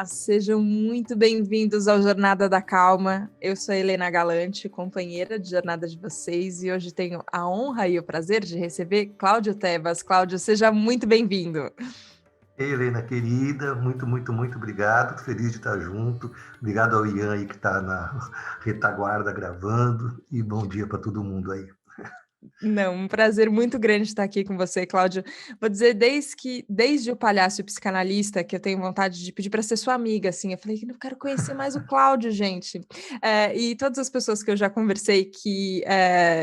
Olá, sejam muito bem-vindos ao Jornada da Calma. Eu sou a Helena Galante, companheira de jornada de vocês, e hoje tenho a honra e o prazer de receber Cláudio Tebas. Cláudio, seja muito bem-vindo. Ei, Helena, querida, muito obrigado. Feliz de estar junto. Obrigado ao Ian aí que está na retaguarda gravando. E bom dia para todo mundo aí. Não, um prazer muito grande estar aqui com você, Cláudio. Vou dizer, desde o Palhaço Psicanalista, que eu tenho vontade de pedir para ser sua amiga, assim, eu falei que não quero conhecer mais o Cláudio, gente. E todas as pessoas que eu já conversei que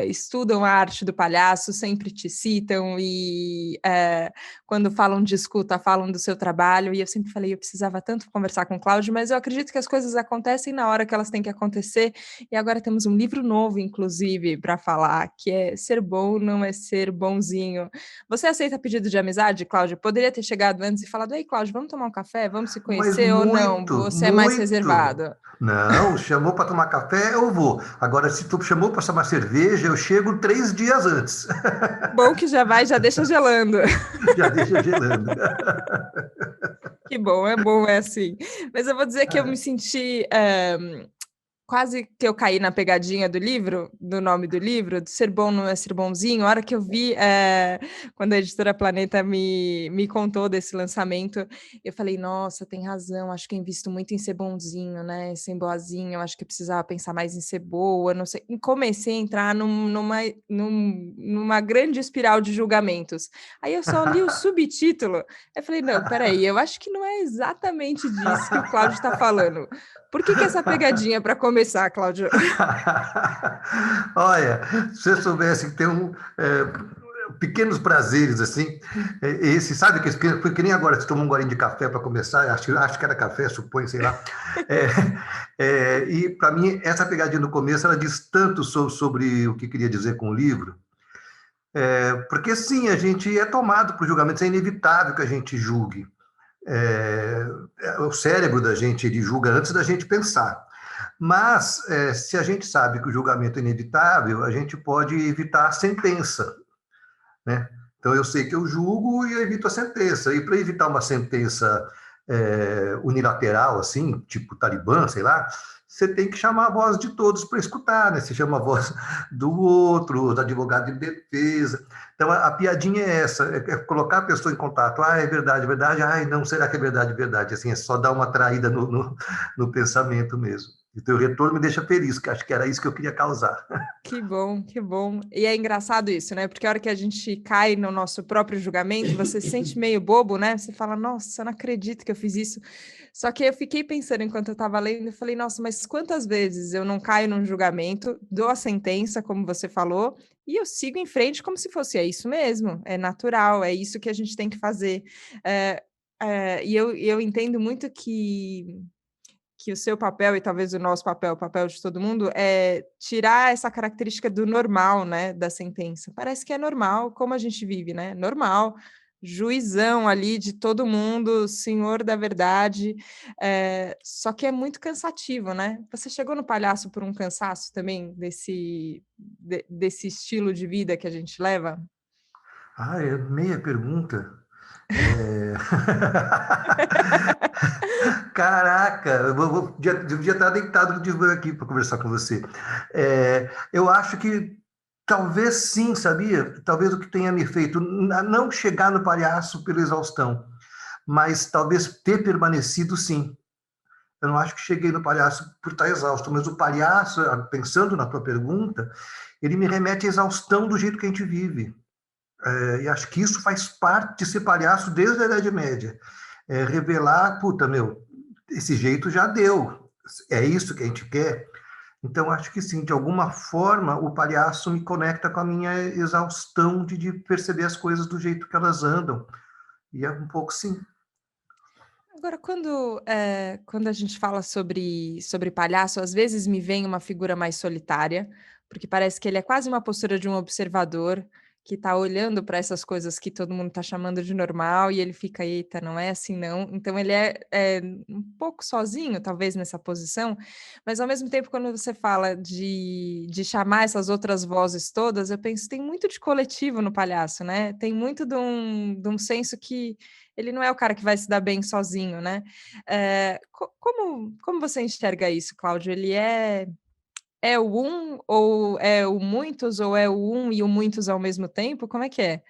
estudam a arte do palhaço sempre te citam e quando falam de escuta, falam do seu trabalho, e eu sempre falei, eu precisava tanto conversar com o Cláudio, mas eu acredito que as coisas acontecem na hora que elas têm que acontecer, e agora temos um livro novo, inclusive, para falar, que é Ser Bom Não É Ser Bonzinho. Você aceita pedido de amizade, Cláudio? Poderia ter chegado antes e falado, ei, Cláudio, vamos tomar um café? Vamos se Mas conhecer ou não? Você é mais muito. reservado? Não, chamou para tomar café, eu vou. Agora, se tu chamou para tomar cerveja, eu chego 3 dias antes. Bom que já vai, já deixa gelando. Já deixa gelando. Que bom, é assim. Mas eu vou dizer que eu me senti... quase que eu caí na pegadinha do livro, do nome do livro, de Ser Bom Não É Ser Bonzinho. A hora que eu vi, quando a Editora Planeta me contou desse lançamento, eu falei, nossa, tem razão, acho que eu invisto muito em ser bonzinho, né, ser boazinha, eu acho que eu precisava pensar mais em ser boa, não sei. E comecei a entrar numa grande espiral de julgamentos. Aí eu só li o subtítulo, eu falei, não, peraí, eu acho que não é exatamente disso que o Cláudio está falando. Por que essa pegadinha para começar, Cláudio? Olha, se você soubesse que tem pequenos prazeres assim, esse, sabe, que nem agora você tomou um golinho de café para começar, acho que era café, suponho, sei lá. É, e para mim, essa pegadinha no começo, ela diz tanto sobre o que queria dizer com o livro, porque sim, a gente é tomado por julgamentos, é inevitável que a gente julgue. É, o cérebro da gente ele julga antes da gente pensar. Mas, se a gente sabe que o julgamento é inevitável, a gente pode evitar a sentença, né? Então, eu sei que eu julgo e eu evito a sentença. E para evitar uma sentença unilateral, assim, tipo Talibã, sei lá, você tem que chamar a voz de todos para escutar, né? Você chama a voz do outro, do advogado de defesa. Então, a piadinha é essa, é colocar a pessoa em contato. Ah, é verdade. Ai, não, será que é verdade, verdade? Assim, é só dar uma traída no pensamento mesmo. E o teu retorno me deixa feliz, que acho que era isso que eu queria causar. Que bom, que bom. E é engraçado isso, né? Porque a hora que a gente cai no nosso próprio julgamento, você se sente meio bobo, né? Você fala, nossa, eu não acredito que eu fiz isso. Só que eu fiquei pensando enquanto eu estava lendo, eu falei, nossa, mas quantas vezes eu não caio num julgamento, dou a sentença, como você falou, e eu sigo em frente como se fosse, é isso mesmo, é natural, é isso que a gente tem que fazer. É, e eu entendo muito que o seu papel e talvez o nosso papel, o papel de todo mundo, é tirar essa característica do normal, né, da sentença. Parece que é normal, como a gente vive, né, normal, juizão ali de todo mundo, senhor da verdade, só que é muito cansativo, né. Você chegou no palhaço por um cansaço também desse estilo de vida que a gente leva? Ah, é meia pergunta. É... Caraca, devia estar deitado no divã aqui para conversar com você. Eu acho que talvez sim, sabia? Talvez o que tenha me feito não chegar no palhaço pela exaustão, mas talvez ter permanecido sim. Eu não acho que cheguei no palhaço por estar exausto, mas o palhaço, pensando na tua pergunta, ele me remete à exaustão do jeito que a gente vive. E acho que isso faz parte de ser palhaço desde a Idade Média. Revelar, puta, meu, esse jeito já deu. É isso que a gente quer. Então, acho que sim, de alguma forma, o palhaço me conecta com a minha exaustão de perceber as coisas do jeito que elas andam. E é um pouco sim. Agora, quando a gente fala sobre palhaço, às vezes me vem uma figura mais solitária, porque parece que ele é quase uma postura de um observador, que tá olhando para essas coisas que todo mundo tá chamando de normal e ele fica: "Eita, não é assim não". Então ele é um pouco sozinho, talvez, nessa posição, mas ao mesmo tempo quando você fala de chamar essas outras vozes todas, eu penso, tem muito de coletivo no palhaço, né, tem muito de um senso que ele não é o cara que vai se dar bem sozinho, né. Como você enxerga isso, Cláudio? Ele é o um ou é o muitos ou é o um e o muitos ao mesmo tempo? Como é que é?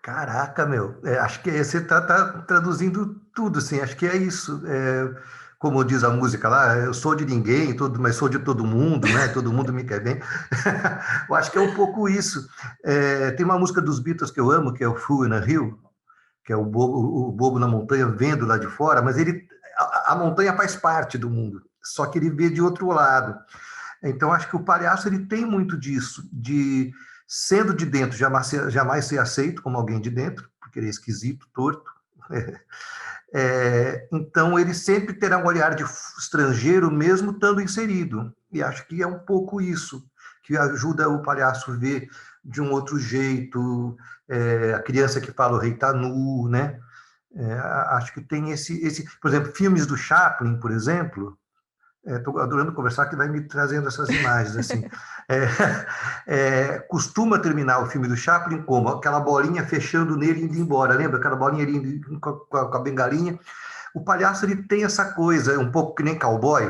Caraca, meu, acho que você tá traduzindo tudo, assim, acho que é isso. Como diz a música lá, eu sou de ninguém, mas sou de todo mundo, né? Todo mundo me quer bem. Eu acho que é um pouco isso. Tem uma música dos Beatles que eu amo, que é o Fool in a Hill, que é o bobo na montanha vendo lá de fora, mas a montanha faz parte do mundo, só que ele vê de outro lado. Então, acho que o palhaço ele tem muito disso, de sendo de dentro, jamais ser aceito como alguém de dentro, porque ele é esquisito, torto. Então, ele sempre terá um olhar de estrangeiro, mesmo estando inserido. E acho que é um pouco isso que ajuda o palhaço a ver de um outro jeito. A criança que fala o rei tá nu, né? Acho que tem por exemplo, filmes do Chaplin, por exemplo. Estou adorando conversar, que vai me trazendo essas imagens assim. É, costuma terminar o filme do Chaplin como aquela bolinha fechando nele e indo embora, lembra? Aquela bolinha ali com a bengalinha. O palhaço ele tem essa coisa, um pouco que nem cowboy.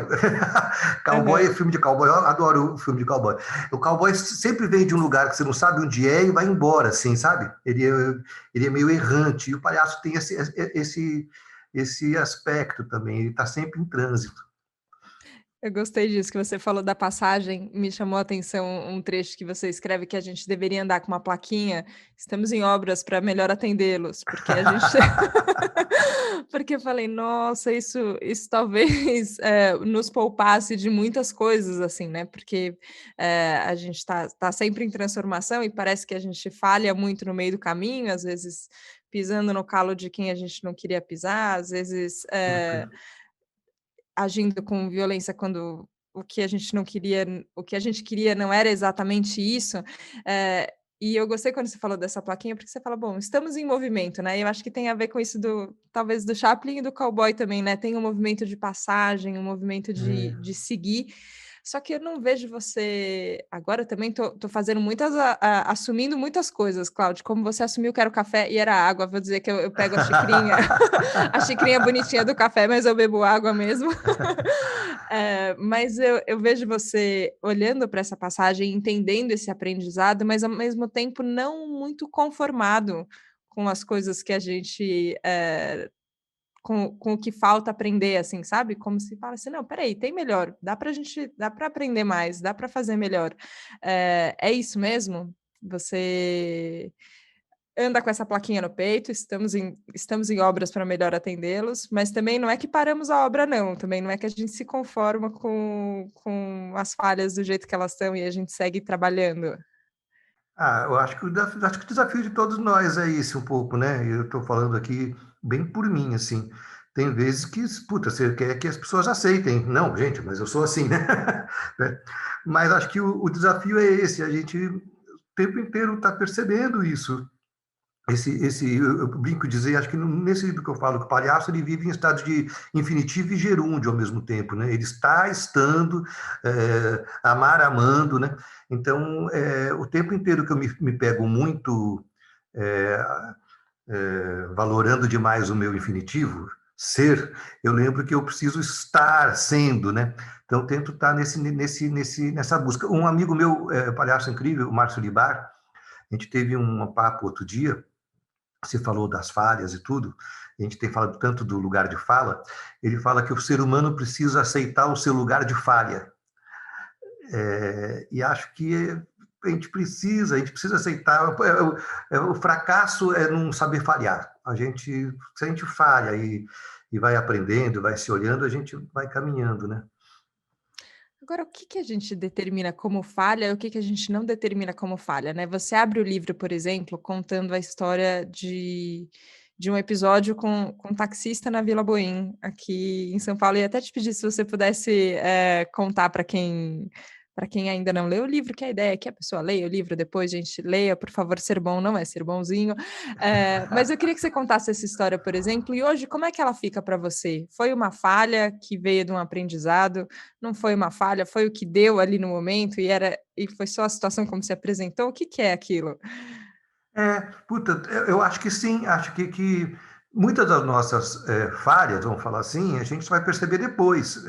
Cowboy é Aham. filme de cowboy, eu adoro o filme de cowboy. O cowboy sempre vem de um lugar que você não sabe onde é e vai embora, assim, sabe? Ele é meio errante, e o palhaço tem esse aspecto também, ele está sempre em trânsito. Eu gostei disso que você falou da passagem, me chamou a atenção um trecho que você escreve que a gente deveria andar com uma plaquinha: "Estamos em obras para melhor atendê-los", porque a gente porque eu falei: "Nossa, isso talvez, nos poupasse de muitas coisas", assim, né, porque, a gente tá sempre em transformação e parece que a gente falha muito no meio do caminho, às vezes pisando no calo de quem a gente não queria pisar, às vezes, agindo com violência quando o que a gente queria não era exatamente isso, e eu gostei quando você falou dessa plaquinha, porque você fala: "Bom, estamos em movimento", né, e eu acho que tem a ver com isso talvez do Chaplin e do cowboy também, né, tem um movimento de passagem, um movimento de seguir, só que eu não vejo você agora também tô fazendo assumindo muitas coisas, Cláudio, como você assumiu que era o café e era água, vou dizer que eu pego a xicrinha a xicrinha bonitinha do café, mas eu bebo água mesmo. Mas eu vejo você olhando para essa passagem, entendendo esse aprendizado, mas ao mesmo tempo não muito conformado com as coisas que a gente, com o que falta aprender, assim, sabe? Como se fala assim: "Não, espera aí, tem melhor, dá para aprender mais, dá para fazer melhor". É isso mesmo? Você anda com essa plaquinha no peito, estamos em obras para melhor atendê-los, mas também não é que paramos a obra não, também não é que a gente se conforma com as falhas do jeito que elas estão e a gente segue trabalhando. Eu acho que o desafio de todos nós é esse um pouco, né? Eu estou falando aqui bem por mim, assim. Tem vezes que, puta, você quer que as pessoas aceitem. Não, gente, mas eu sou assim, né? Né? Mas acho que o desafio é esse, a gente o tempo inteiro está percebendo isso. Eu brinco dizer, acho que nesse livro que eu falo, que o palhaço ele vive em estado de infinitivo e gerúndio ao mesmo tempo, né? Ele está estando, amar amando, né? Então, o tempo inteiro que eu me pego muito é, valorando demais o meu infinitivo, ser, eu lembro que eu preciso estar sendo, né? Então, eu tento estar nessa busca. Um amigo meu, palhaço incrível, o Márcio Libar, a gente teve um papo outro dia. Você falou das falhas e tudo, a gente tem falado tanto do lugar de fala, ele fala que o ser humano precisa aceitar o seu lugar de falha. E acho que a gente precisa aceitar. O fracasso é não saber falhar. Se a gente falha e vai aprendendo, vai se olhando, a gente vai caminhando, né? Agora, o que que a gente determina como falha e o que que a gente não determina como falha, né? Você abre o livro, por exemplo, contando a história de um episódio com um taxista na Vila Boim, aqui em São Paulo. E até te pedir se você pudesse contar para quem para quem ainda não leu o livro, que a ideia é que a pessoa leia o livro, depois a gente leia, por favor, ser bom não é ser bonzinho. Mas eu queria que você contasse essa história, por exemplo, e hoje como é que ela fica para você? Foi uma falha que veio de um aprendizado? Não foi uma falha? Foi o que deu ali no momento e foi só a situação como se apresentou? O que que é aquilo? Puta, eu acho que sim, acho que muitas das nossas falhas, vamos falar assim, a gente só vai perceber depois.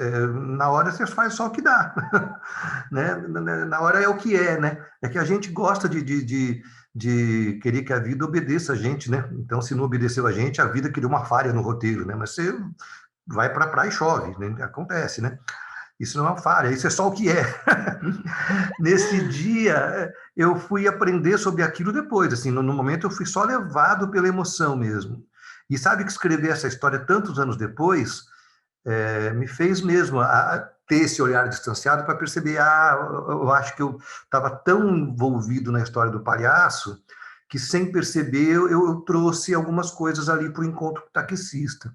Na hora você faz só o que dá, né? Na hora é o que é, né? É que a gente gosta de querer que a vida obedeça a gente, né? Então, se não obedeceu a gente, a vida criou uma falha no roteiro, né? Mas você vai para a praia e chove, né? Acontece, né? Isso não é uma falha, isso é só o que é. Nesse dia, eu fui aprender sobre aquilo depois, assim, no momento eu fui só levado pela emoção mesmo. E sabe que escrever essa história tantos anos depois me fez mesmo ter esse olhar distanciado para perceber, eu acho que eu estava tão envolvido na história do palhaço que sem perceber eu trouxe algumas coisas ali para o encontro taxista.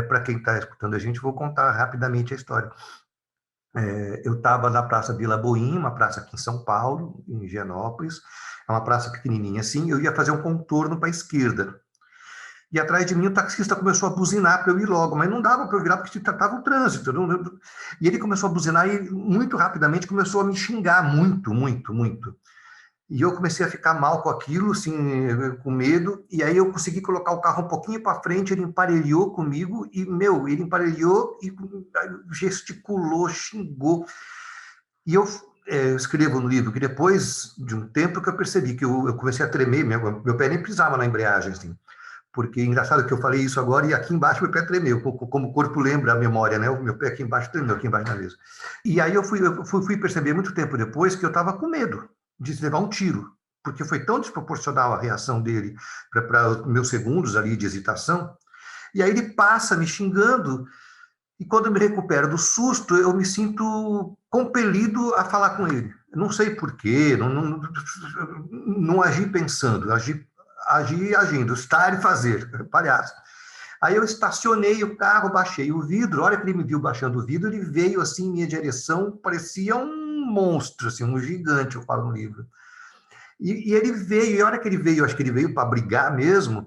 Para quem está escutando a gente, vou contar rapidamente a história. Eu estava na Praça Vila Boim, uma praça aqui em São Paulo, em Higienópolis, é uma praça pequenininha assim, eu ia fazer um contorno para a esquerda. E atrás de mim o taxista começou a buzinar para eu ir logo, mas não dava para eu virar porque estava o trânsito. E ele começou a buzinar e muito rapidamente começou a me xingar muito, muito, muito. E eu comecei a ficar mal com aquilo, assim, com medo, e aí eu consegui colocar o carro um pouquinho para frente, ele emparelhou comigo, e, ele emparelhou e gesticulou, xingou. E eu escrevo no livro que depois de um tempo que eu percebi que eu comecei a tremer, meu pé nem pisava na embreagem, assim, porque é engraçado que eu falei isso agora e aqui embaixo meu pé tremeu, como o corpo lembra a memória, né? O meu pé aqui embaixo tremeu, aqui embaixo na mesa. E aí eu fui perceber muito tempo depois que eu estava com medo de levar um tiro, porque foi tão desproporcional a reação dele para os meus segundos ali de hesitação. E aí ele passa me xingando, e quando eu me recupero do susto, eu me sinto compelido a falar com ele. Não sei por quê, não agi pensando, agi agindo, estar e fazer, palhaço. Aí eu estacionei o carro, baixei o vidro, a hora que ele me viu baixando o vidro, ele veio assim em minha direção, parecia um monstro, assim, um gigante, eu falo no livro. E ele veio, e a hora que ele veio, acho que ele veio para brigar mesmo,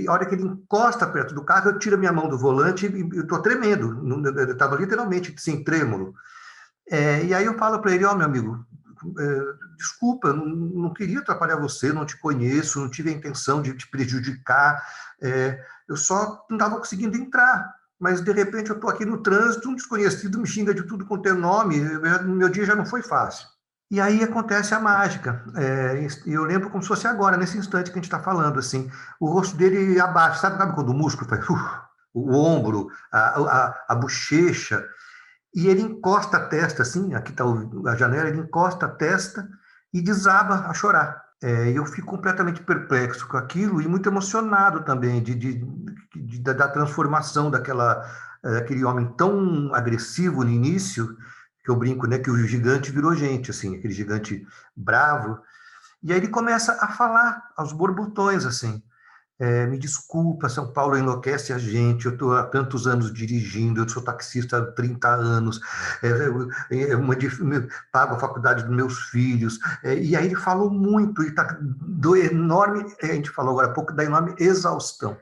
a hora que ele encosta perto do carro, eu tiro a minha mão do volante e eu estou tremendo, eu estava literalmente assim, trêmulo. E aí eu falo para ele, meu amigo, desculpa, não queria atrapalhar você, não te conheço, não tive a intenção de te prejudicar, eu só não estava conseguindo entrar, mas de repente eu estou aqui no trânsito, um desconhecido me xinga de tudo quanto é nome, meu dia já não foi fácil. E aí acontece a mágica. Eu lembro como se fosse agora, nesse instante que a gente está falando, assim, o rosto dele abaixa, sabe quando o músculo faz o ombro, a bochecha, e ele encosta a testa, assim, aqui está a janela, ele encosta a testa e desaba a chorar. Eu fico completamente perplexo com aquilo e muito emocionado também da transformação daquele homem tão agressivo no início, que eu brinco, né, que o gigante virou gente, assim, aquele gigante bravo. E aí ele começa a falar aos borbotões, assim, me desculpa, São Paulo enlouquece a gente, eu estou há tantos anos dirigindo, eu sou taxista há 30 anos, pago a faculdade dos meus filhos, e aí ele falou muito, e está do enorme, a gente falou agora há pouco, da enorme exaustão,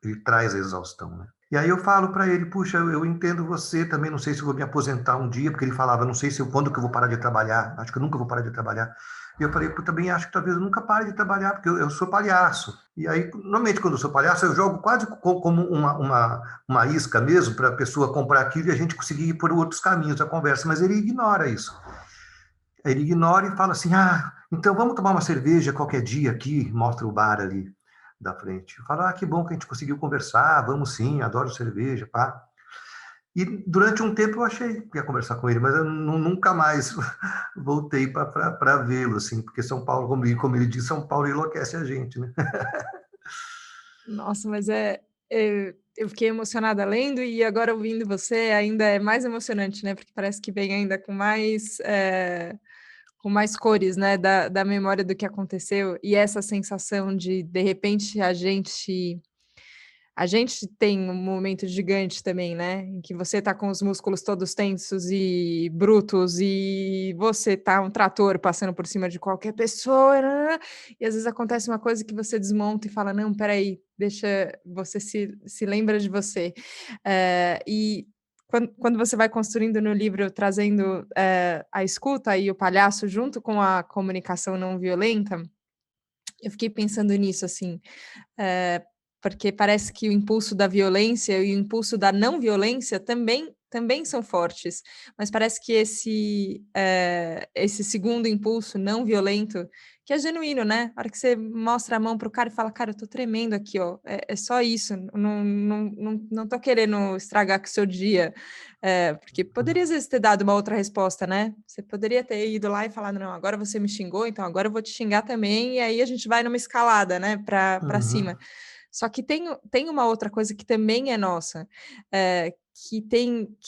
ele traz a exaustão, né? E aí eu falo para ele, puxa, eu entendo você, também não sei se eu vou me aposentar um dia, porque ele falava, não sei quando que eu vou parar de trabalhar, acho que eu nunca vou parar de trabalhar. E eu falei, eu também acho que talvez eu nunca pare de trabalhar, porque eu sou palhaço. E aí, normalmente, quando eu sou palhaço, eu jogo quase como uma isca mesmo, para a pessoa comprar aquilo e a gente conseguir ir por outros caminhos da conversa, mas ele ignora isso. Ele ignora e fala assim, então vamos tomar uma cerveja qualquer dia aqui, mostra o bar ali da frente. Eu falo, que bom que a gente conseguiu conversar, vamos sim, adoro cerveja, pá. E durante um tempo eu achei que ia conversar com ele, mas eu nunca mais voltei para vê-lo, assim, porque São Paulo, como ele diz, São Paulo enlouquece a gente, né? Nossa, mas eu fiquei emocionada lendo e agora ouvindo você ainda é mais emocionante, né? Porque parece que vem ainda com mais cores, né? Da memória do que aconteceu e essa sensação de repente, a gente A gente tem um momento gigante também, né, em que você tá com os músculos todos tensos e brutos, e você tá um trator passando por cima de qualquer pessoa, e às vezes acontece uma coisa que você desmonta e fala: "Não, espera aí, deixa", você se lembra de você. E quando você vai construindo no livro, trazendo, a escuta e o palhaço junto com a comunicação não violenta, eu fiquei pensando nisso, assim, eh, porque parece que o impulso da violência e o impulso da não violência também são fortes, mas parece que esse segundo impulso não violento, que é genuíno, né, a hora que você mostra a mão para o cara e fala: "Cara, eu tô tremendo aqui, ó, é só isso, não tô querendo estragar com o seu dia", porque poderia às vezes ter dado uma outra resposta, né, você poderia ter ido lá e falado: "Não, agora você me xingou, então agora eu vou te xingar também", e aí a gente vai numa escalada, né, pra cima. Uhum. Só que tem uma outra coisa que também é nossa, que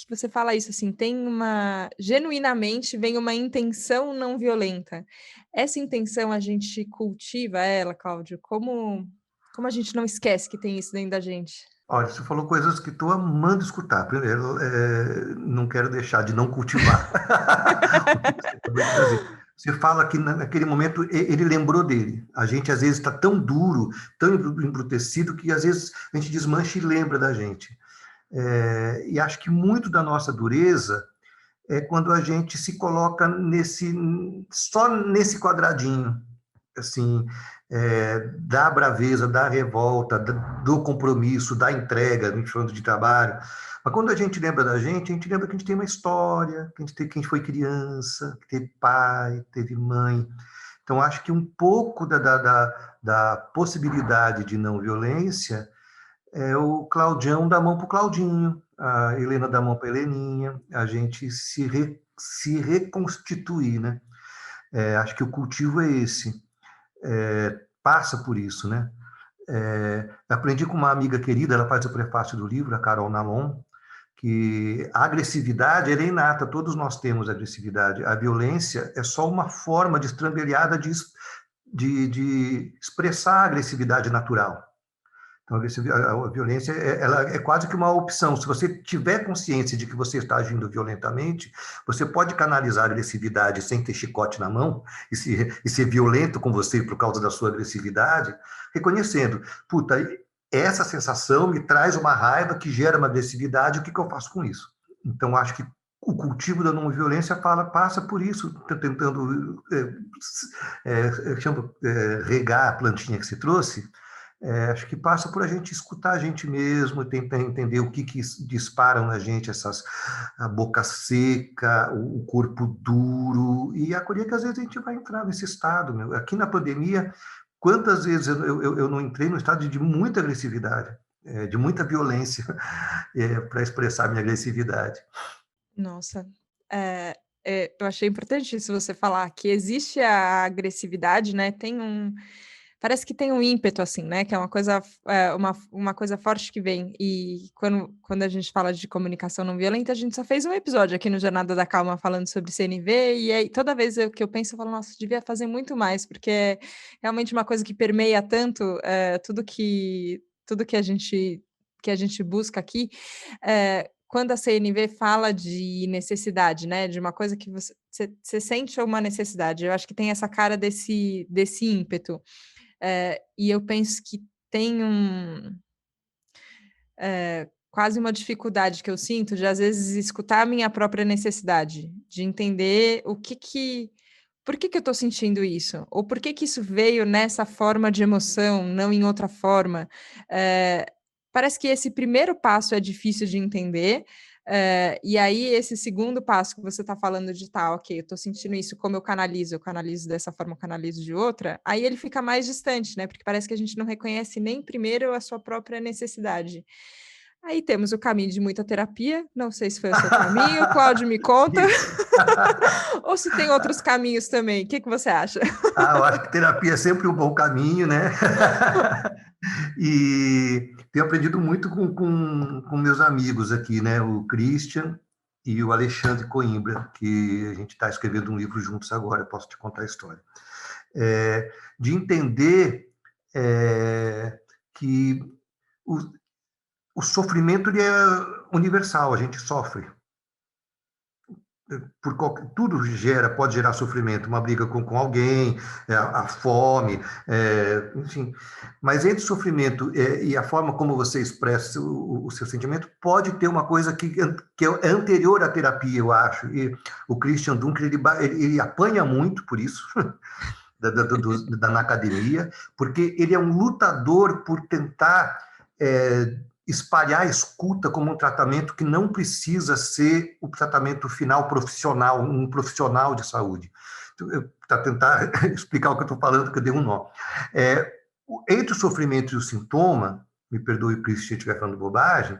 você fala isso, assim, tem uma genuinamente vem uma intenção não violenta. Essa intenção a gente cultiva ela, Cláudio? Como a gente não esquece que tem isso dentro da gente? Olha, você falou coisas que estou amando escutar. Primeiro, não quero deixar de não cultivar o que você acabou de trazer. Você fala que naquele momento ele lembrou dele. A gente às vezes está tão duro, tão embrutecido, que às vezes a gente desmancha e lembra da gente. E acho que muito da nossa dureza é quando a gente se coloca só nesse quadradinho, assim, da braveza, da revolta, do compromisso, da entrega, a gente falando de trabalho. Mas quando a gente lembra da gente, a gente lembra que a gente tem uma história, que a gente foi criança, que teve pai, teve mãe. Então, acho que um pouco da possibilidade de não violência é o Claudião dá mão para o Claudinho, a Helena dá mão para a Heleninha, a gente se reconstituir, né? Acho que o cultivo é esse, passa por isso, né? Aprendi com uma amiga querida, ela faz o prefácio do livro, a Carol Nalon, que a agressividade ela é inata, todos nós temos agressividade. A violência é só uma forma destrambelhada de expressar a agressividade natural. Então, a violência ela é quase que uma opção. Se você tiver consciência de que você está agindo violentamente, você pode canalizar a agressividade sem ter chicote na mão e ser violento com você por causa da sua agressividade, reconhecendo, puta, essa sensação me traz uma raiva que gera uma agressividade, o que eu faço com isso? Então, acho que o cultivo da não violência passa por isso, tentando regar a plantinha que se trouxe. Acho que passa por a gente escutar a gente mesmo, tentar entender o que disparam na gente a boca seca, o corpo duro, e acolher que às vezes a gente vai entrar nesse estado. Meu. Aqui na pandemia, quantas vezes eu não entrei no estado de muita agressividade, de muita violência, para expressar minha agressividade. Nossa, eu achei importante isso você falar que existe a agressividade, né, parece que tem um ímpeto, assim, né, que é uma coisa uma coisa forte que vem. E quando a gente fala de comunicação não violenta, a gente só fez um episódio aqui no Jornada da Calma falando sobre CNV, e aí toda vez que eu penso, eu falo: "Nossa, devia fazer muito mais", porque é realmente uma coisa que permeia tanto, tudo que a gente busca aqui. Quando a CNV fala de necessidade, né, de uma coisa que você sente uma necessidade, eu acho que tem essa cara desse ímpeto. E eu penso que tem quase uma dificuldade que eu sinto de, às vezes, escutar a minha própria necessidade, de entender por que que eu estou sentindo isso? Ou por que que isso veio nessa forma de emoção, não em outra forma? Eh, Parece que esse primeiro passo é difícil de entender, e aí esse segundo passo que você está falando de: "Tá, ok, eu estou sentindo isso, como eu canalizo? Eu canalizo dessa forma, eu canalizo de outra", aí ele fica mais distante, né, porque parece que a gente não reconhece nem primeiro a sua própria necessidade. Aí temos o caminho de muita terapia, não sei se foi o seu caminho, Cláudio, me conta, Sim. ou se tem outros caminhos também, o que que você acha? Eu acho que terapia é sempre um bom caminho, né? E tenho aprendido muito com meus amigos aqui, né? O Christian e o Alexandre Coimbra, que a gente está escrevendo um livro juntos agora, eu posso te contar a história. De entender que o sofrimento ele é universal, a gente sofre. Tudo pode gerar sofrimento, uma briga com alguém, a fome, enfim. Mas entre o sofrimento e a forma como você expressa o seu sentimento, pode ter uma coisa que é anterior à terapia, eu acho. E o Christian Dunker, ele apanha muito por isso, na academia, porque ele é um lutador por tentar espalhar a escuta como um tratamento que não precisa ser o tratamento final profissional, um profissional de saúde. Para tentar explicar o que eu estou falando, que eu dei um nó. Entre o sofrimento e o sintoma, me perdoe o Cristo se eu estiver falando bobagem,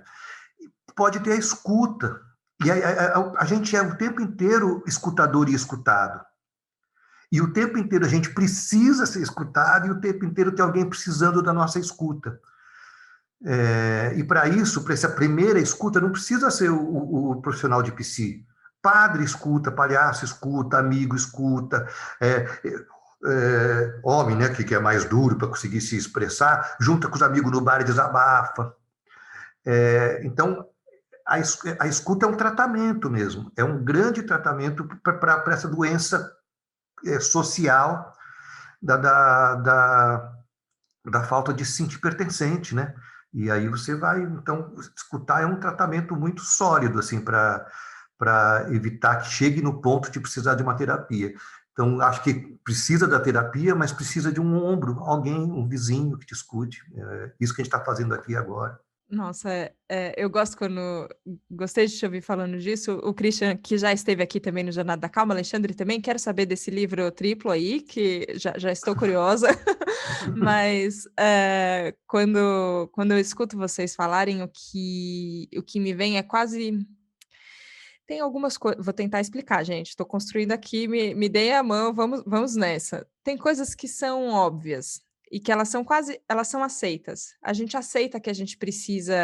pode ter a escuta. E a gente é o tempo inteiro escutador e escutado. E o tempo inteiro a gente precisa ser escutado e o tempo inteiro tem alguém precisando da nossa escuta. E para isso, para essa primeira escuta, não precisa ser o profissional de psi. Padre escuta, palhaço escuta, amigo escuta, homem, né, que é mais duro para conseguir se expressar, junta com os amigos no bar e desabafa. Então, a escuta é um tratamento mesmo, é um grande tratamento para essa doença social da falta de se sentir pertencente, né? E aí você vai, então, escutar é um tratamento muito sólido, assim, para evitar que chegue no ponto de precisar de uma terapia. Então, acho que precisa da terapia, mas precisa de um ombro, alguém, um vizinho que te escute. Isso que a gente está fazendo aqui agora. Nossa, eu gosto quando... Gostei de te ouvir falando disso. O Christian, que já esteve aqui também no Jornada da Calma, Alexandre também, quero saber desse livro triplo aí, que já estou curiosa. Mas quando eu escuto vocês falarem, o que me vem é quase... Tem algumas coisas... Vou tentar explicar, gente. Estou construindo aqui, me deem a mão, vamos nessa. Tem coisas que são óbvias, e que elas são aceitas. A gente aceita que a gente precisa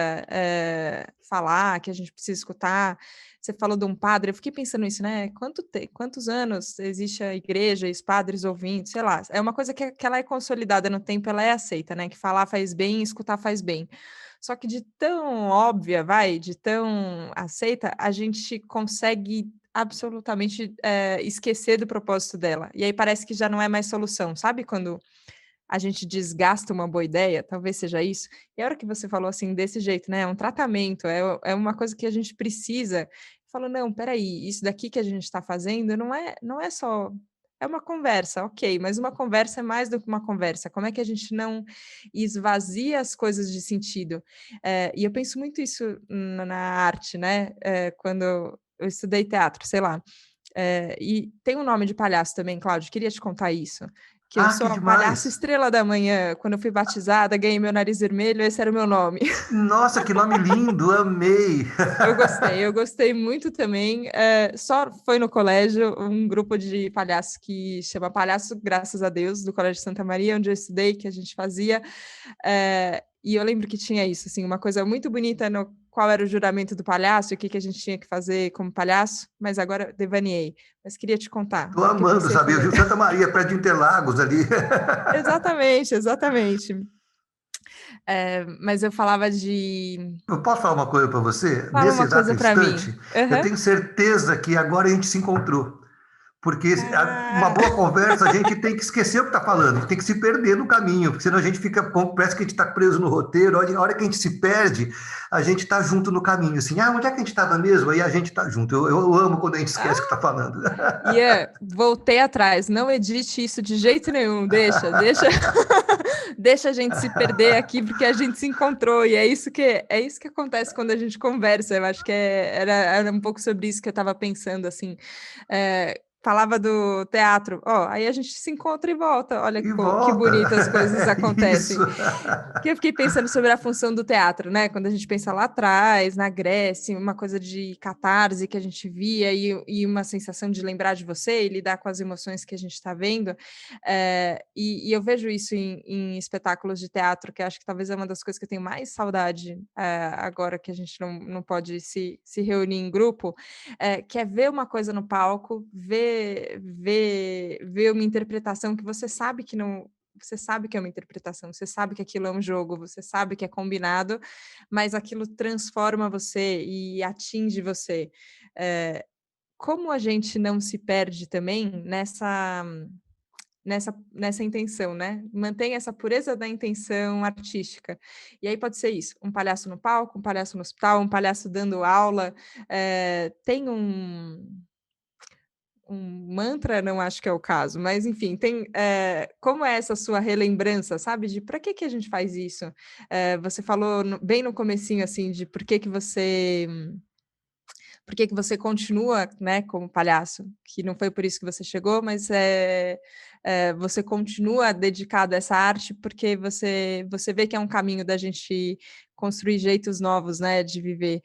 falar, que a gente precisa escutar. Você falou de um padre, eu fiquei pensando nisso, né? Quantos anos existe a igreja e os padres ouvindo, sei lá. É uma coisa que ela é consolidada no tempo, ela é aceita, né? Que falar faz bem, escutar faz bem. Só que de tão óbvia, de tão aceita, a gente consegue absolutamente esquecer do propósito dela. E aí parece que já não é mais solução, sabe? Quando a gente desgasta uma boa ideia, talvez seja isso. E a hora que você falou assim, desse jeito, né? É um tratamento, é uma coisa que a gente precisa. Falou, não, peraí, isso daqui que a gente está fazendo não é só... É uma conversa, ok, mas uma conversa é mais do que uma conversa. Como é que a gente não esvazia as coisas de sentido? E eu penso muito isso na arte, né? Quando eu estudei teatro, sei lá. E tem um nome de palhaço também, Cláudio, queria te contar isso. Que eu Ah, sou que a palhaça demais! estrela da manhã. Quando eu fui batizada, ganhei meu nariz vermelho, esse era o meu nome. Nossa, que nome lindo! Amei! Eu gostei muito também. Só foi no colégio um grupo de palhaços que chama Palhaço Graças a Deus, do Colégio Santa Maria, onde eu estudei, que a gente fazia. E eu lembro que tinha isso, assim, uma coisa muito bonita no qual era o juramento do palhaço e o que a gente tinha que fazer como palhaço, mas agora devaneei. Mas queria te contar, Estou porque eu amando pensei saber, também. viu? Santa Maria, perto de Interlagos ali. Exatamente, exatamente. Mas eu falava de... Eu posso falar uma coisa para você? Fala Nesse uma exato coisa para mim. instante, eu Aham. tenho certeza que agora a gente se encontrou. Porque uma Ah, boa conversa, a gente tem que esquecer o que está falando, tem que se perder no caminho, porque senão a gente fica, parece que a gente está preso no roteiro, a hora que a gente se perde, a gente está junto no caminho, assim, onde é que a gente estava mesmo? Aí a gente está junto. Eu amo quando a gente esquece o que está falando. Ian, voltei atrás. Não edite isso de jeito nenhum. Deixa, deixa a gente se perder aqui porque a gente se encontrou e é isso que acontece quando a gente conversa. Eu acho que era um pouco sobre isso que eu estava pensando assim. Falava do teatro, aí a gente se encontra e volta. Olha E que volta. bonito as coisas Isso. acontecem. Que eu fiquei pensando sobre a função do teatro, né? Quando a gente pensa lá atrás, na Grécia, uma coisa de catarse que a gente via e uma sensação de lembrar de você e lidar com as emoções que a gente está vendo. E eu vejo isso em espetáculos de teatro, que acho que talvez é uma das coisas que eu tenho mais saudade agora que a gente não pode se reunir em grupo, que é ver uma coisa no palco, ver uma interpretação que você sabe que não você sabe que é uma interpretação, você sabe que aquilo é um jogo, você sabe que é combinado, mas aquilo transforma você e atinge você. Como a gente não se perde também nessa intenção, né? Mantém essa pureza da intenção artística. E aí pode ser isso, um palhaço no palco, um palhaço no hospital, um palhaço dando aula. Tem um mantra, não acho que é o caso, mas enfim, tem como é essa sua relembrança, sabe? De para que a gente faz isso? Você falou bem no comecinho, assim, de por que você continua, né, como palhaço, que não foi por isso que você chegou, mas você continua dedicado a essa arte porque você vê que é um caminho da gente construir jeitos novos, né, de viver.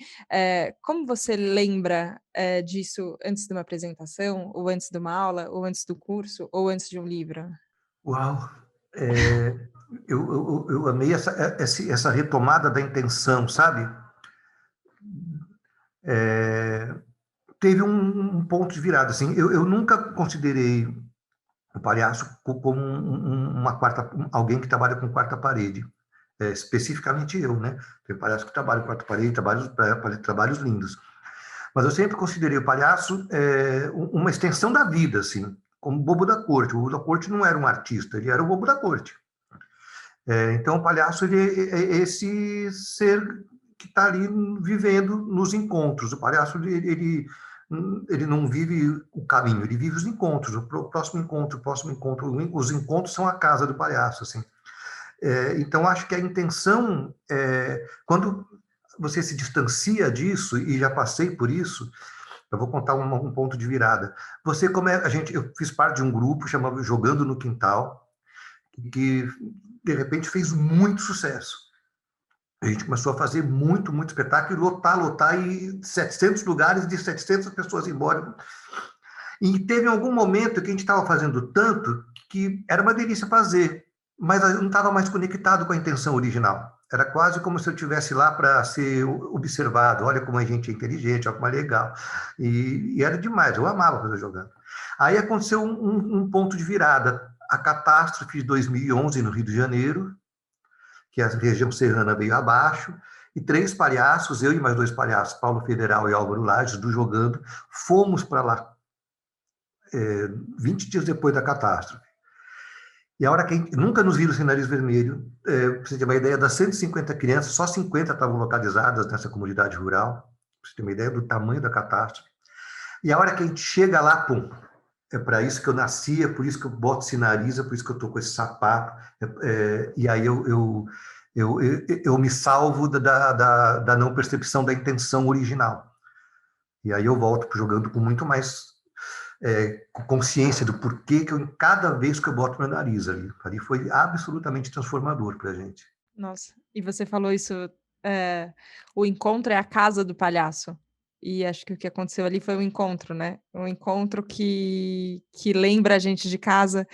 Como você lembra disso antes de uma apresentação, ou antes de uma aula, ou antes do curso, ou antes de um livro? Uau! Eu amei essa retomada da intenção, sabe? Teve um ponto de virada, assim, eu nunca considerei o palhaço como alguém que trabalha com quarta parede, especificamente eu, né? Tem palhaço que trabalha com quarta parede, trabalhos lindos, mas eu sempre considerei o palhaço uma extensão da vida, assim, como bobo da corte. O bobo da corte não era um artista, ele era o bobo da corte. Então, o palhaço ele é esse ser que está ali vivendo nos encontros. O palhaço ele não vive o caminho, ele vive os encontros. O próximo encontro, os encontros são a casa do palhaço, assim. Então, acho que a intenção, quando você se distancia disso, e já passei por isso, eu vou contar um ponto de virada. Eu fiz parte de um grupo chamado Jogando no Quintal, que de repente fez muito sucesso. A gente começou a fazer muito, muito espetáculo, lotar, e 700 lugares de 700 pessoas embora. E teve algum momento que a gente estava fazendo tanto que era uma delícia fazer, mas eu não estava mais conectado com a intenção original. Era quase como se eu estivesse lá para ser observado. Olha como a gente é inteligente, olha como é legal. E era demais, eu amava fazer jogando. Aí aconteceu um ponto de virada. A catástrofe de 2011 no Rio de Janeiro, que a região serrana veio abaixo, e 3 palhaços, eu e mais 2 palhaços, Paulo Federal e Álvaro Lages, do Jogando, fomos para lá 20 dias depois da catástrofe. E a hora que a gente nunca nos viram sem nariz vermelho, para você ter uma ideia, das 150 crianças, só 50 estavam localizadas nessa comunidade rural, para você ter uma ideia do tamanho da catástrofe. E a hora que a gente chega lá, pum, é para isso que eu nasci, é por isso que eu boto esse nariz, é por isso que eu estou com esse sapato, e aí eu me salvo da não percepção da intenção original. E aí eu volto jogando com muito mais consciência do porquê que cada vez que eu boto meu nariz ali foi absolutamente transformador para a gente. Nossa, e você falou isso, o encontro é a casa do palhaço. E acho que o que aconteceu ali foi um encontro, né? Um encontro que lembra a gente de casa,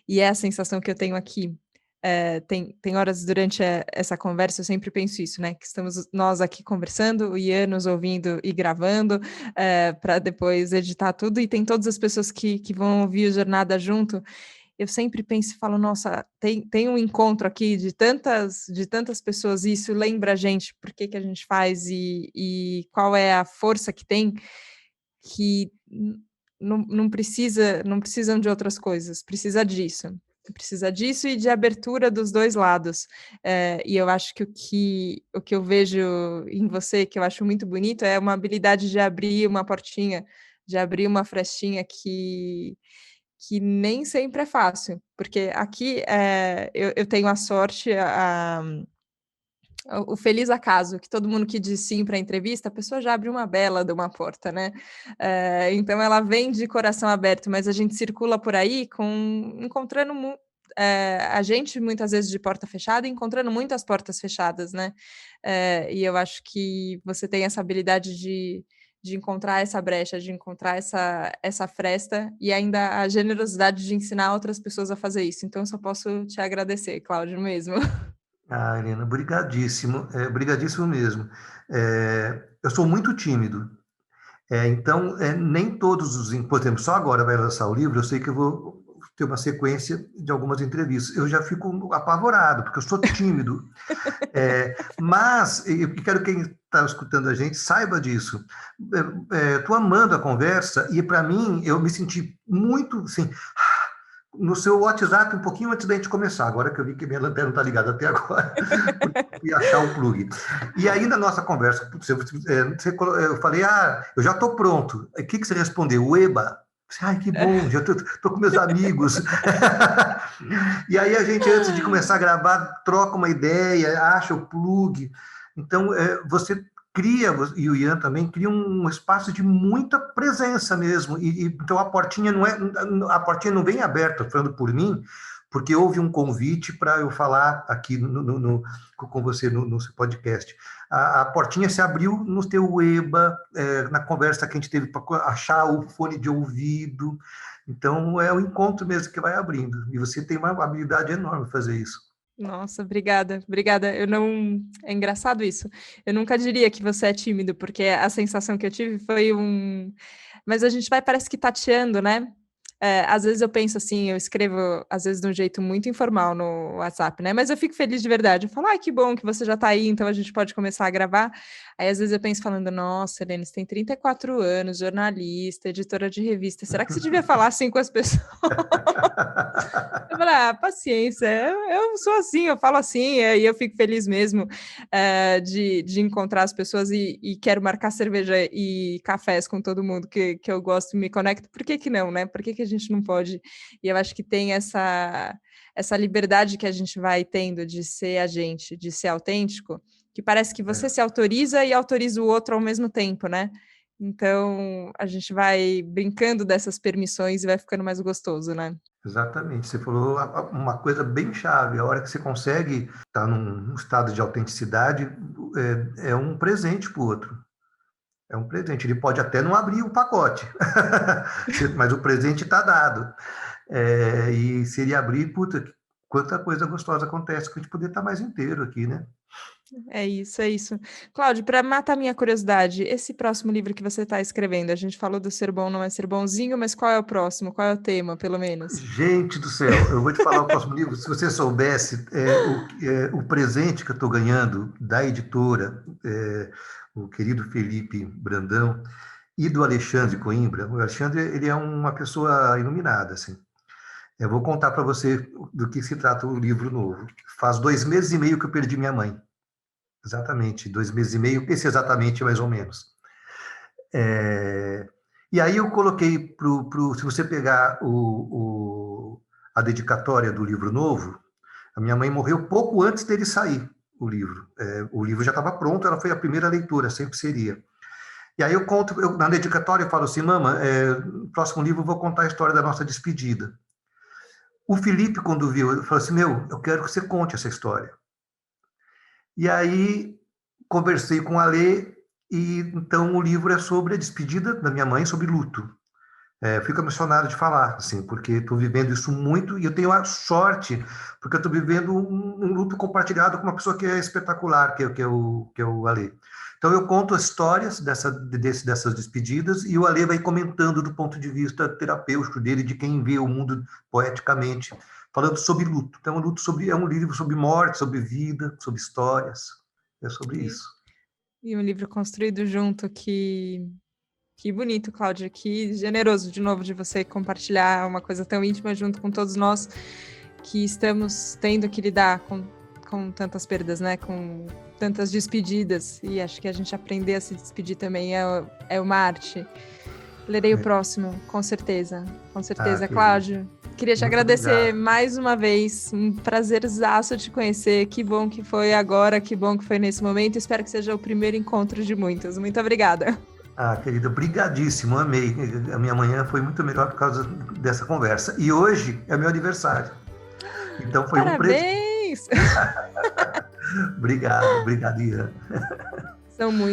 e é a sensação que eu tenho aqui. Tem horas durante essa conversa, eu sempre penso isso, né? Que estamos nós aqui conversando, o Ian nos ouvindo e gravando, para depois editar tudo, e tem todas as pessoas que vão ouvir o Jornada junto. Eu sempre penso e falo, nossa, tem um encontro aqui de tantas pessoas, e isso lembra a gente por que a gente faz e qual é a força que tem, que não precisam de outras coisas, precisa disso e de abertura dos 2 lados. E eu acho que o que eu vejo em você, que eu acho muito bonito, é uma habilidade de abrir uma portinha, de abrir uma frestinha que nem sempre é fácil, porque aqui eu tenho a sorte, o feliz acaso, que todo mundo que diz sim para a entrevista, a pessoa já abre uma bela de uma porta, né? Então ela vem de coração aberto, mas a gente circula por aí encontrando a gente muitas vezes de porta fechada, encontrando muitas portas fechadas, né? E eu acho que você tem essa habilidade de encontrar essa brecha, de encontrar essa fresta, e ainda a generosidade de ensinar outras pessoas a fazer isso. Então, eu só posso te agradecer, Cláudio, mesmo. Ah, Helena, brigadíssimo, brigadíssimo mesmo. Eu sou muito tímido, então nem todos por exemplo, só agora vai lançar o livro, eu sei que eu vou ter uma sequência de algumas entrevistas. Eu já fico apavorado, porque eu sou tímido. Mas eu quero que quem está escutando a gente saiba disso. Estou amando a conversa e, para mim, eu me senti muito, assim, no seu WhatsApp um pouquinho antes da gente começar, agora que eu vi que minha lanterna não está ligada até agora, e achar o plug. E aí, na nossa conversa, eu falei, eu já estou pronto. O que você respondeu? O EBA. Ai, que bom, já estou com meus amigos. E aí a gente, antes de começar a gravar, troca uma ideia, acha o plug. Então, você cria, e o Ian também, cria um espaço de muita presença mesmo. Então, a portinha não vem aberta, falando por mim, porque houve um convite para eu falar aqui com você no seu podcast. A portinha se abriu no teu EBA, na conversa que a gente teve para achar o fone de ouvido. Então, é o encontro mesmo que vai abrindo. E você tem uma habilidade enorme para fazer isso. Nossa, obrigada. É engraçado isso. Eu nunca diria que você é tímido, porque a sensação que eu tive foi Mas a gente vai, parece que tateando, né? Às vezes eu penso assim, eu escrevo, às vezes de um jeito muito informal no WhatsApp, né? Mas eu fico feliz de verdade. Eu falo, que bom que você já tá aí, então a gente pode começar a gravar. Aí às vezes eu penso falando, nossa, Helene, você tem 34 anos, jornalista, editora de revista, será que você devia falar assim com as pessoas? Eu falo, paciência, eu sou assim, eu falo assim, e eu fico feliz mesmo de encontrar as pessoas e quero marcar cerveja e cafés com todo mundo que eu gosto e me conecto. Por que não, né? Por que a gente não pode? E eu acho que tem essa liberdade que a gente vai tendo de ser a gente, de ser autêntico, que parece que você se autoriza e autoriza o outro ao mesmo tempo, né? Então, a gente vai brincando dessas permissões e vai ficando mais gostoso, né? Exatamente, você falou uma coisa bem chave. A hora que você consegue estar num estado de autenticidade, é um presente para o outro. É um presente. Ele pode até não abrir o pacote, mas o presente está dado. E se ele abrir, puta, quanta coisa gostosa acontece que a gente poder estar mais inteiro aqui, né? É isso. Cláudio, para matar minha curiosidade, esse próximo livro que você está escrevendo, a gente falou do ser bom não é ser bonzinho, mas qual é o próximo? Qual é o tema, pelo menos? Gente do céu, eu vou te falar o próximo livro. Se você soubesse o presente que eu estou ganhando da editora, o querido Felipe Brandão, e do Alexandre Coimbra. O Alexandre, ele é uma pessoa iluminada, assim. Eu vou contar para você do que se trata o livro novo. Faz 2 meses e meio que eu perdi minha mãe. Exatamente, 2 meses e meio, esse exatamente mais ou menos. E aí eu coloquei, se você pegar a dedicatória do livro novo, a minha mãe morreu pouco antes dele sair, o livro. O livro já estava pronto, ela foi a primeira leitura, sempre seria. E aí eu conto, na dedicatória eu falo assim, mama, no próximo livro eu vou contar a história da nossa despedida. O Felipe, quando viu, ele falou assim, eu quero que você conte essa história. E aí conversei com a Lê, e então o livro é sobre a despedida da minha mãe, sobre luto. Fico emocionado de falar, assim, porque estou vivendo isso muito e eu tenho a sorte, porque eu estou vivendo um luto compartilhado com uma pessoa que é espetacular, que é o Ale. Então eu conto as histórias dessas despedidas e o Ale vai comentando do ponto de vista terapêutico dele, de quem vê o mundo poeticamente, falando sobre luto. Então é um livro sobre morte, sobre vida, sobre histórias, é sobre isso. E um livro construído junto que bonito, Cláudia, que generoso de novo de você compartilhar uma coisa tão íntima junto com todos nós que estamos tendo que lidar com tantas perdas, né? Com tantas despedidas. E acho que a gente aprender a se despedir também é uma arte. Lerei o próximo, com certeza. Com certeza, Cláudio. Queria te agradecer mais uma vez. Um prazerzaço te conhecer. Que bom que foi agora, que bom que foi nesse momento. Espero que seja o primeiro encontro de muitos. Muito obrigada. Querida, brigadíssimo, amei. A minha manhã foi muito melhor por causa dessa conversa. E hoje é meu aniversário. Então foi Parabéns! um presente. Obrigado, Ian.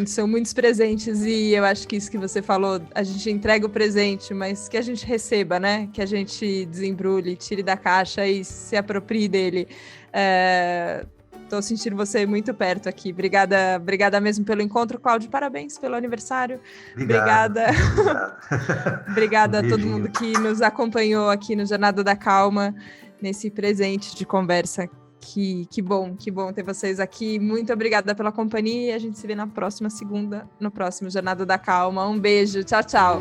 São muitos presentes e eu acho que isso que você falou, a gente entrega o presente, mas que a gente receba, né? Que a gente desembrulhe, tire da caixa e se aproprie dele. Tô sentindo você muito perto aqui. Obrigada mesmo pelo encontro, Cláudio. Parabéns pelo aniversário. Obrigado. Obrigada. Obrigada a todo Beijinho. mundo que nos acompanhou aqui no Jornada da Calma, nesse presente de conversa. Que bom ter vocês aqui. Muito obrigada pela companhia. A gente se vê na próxima segunda, no próximo Jornada da Calma. Um beijo. Tchau, tchau.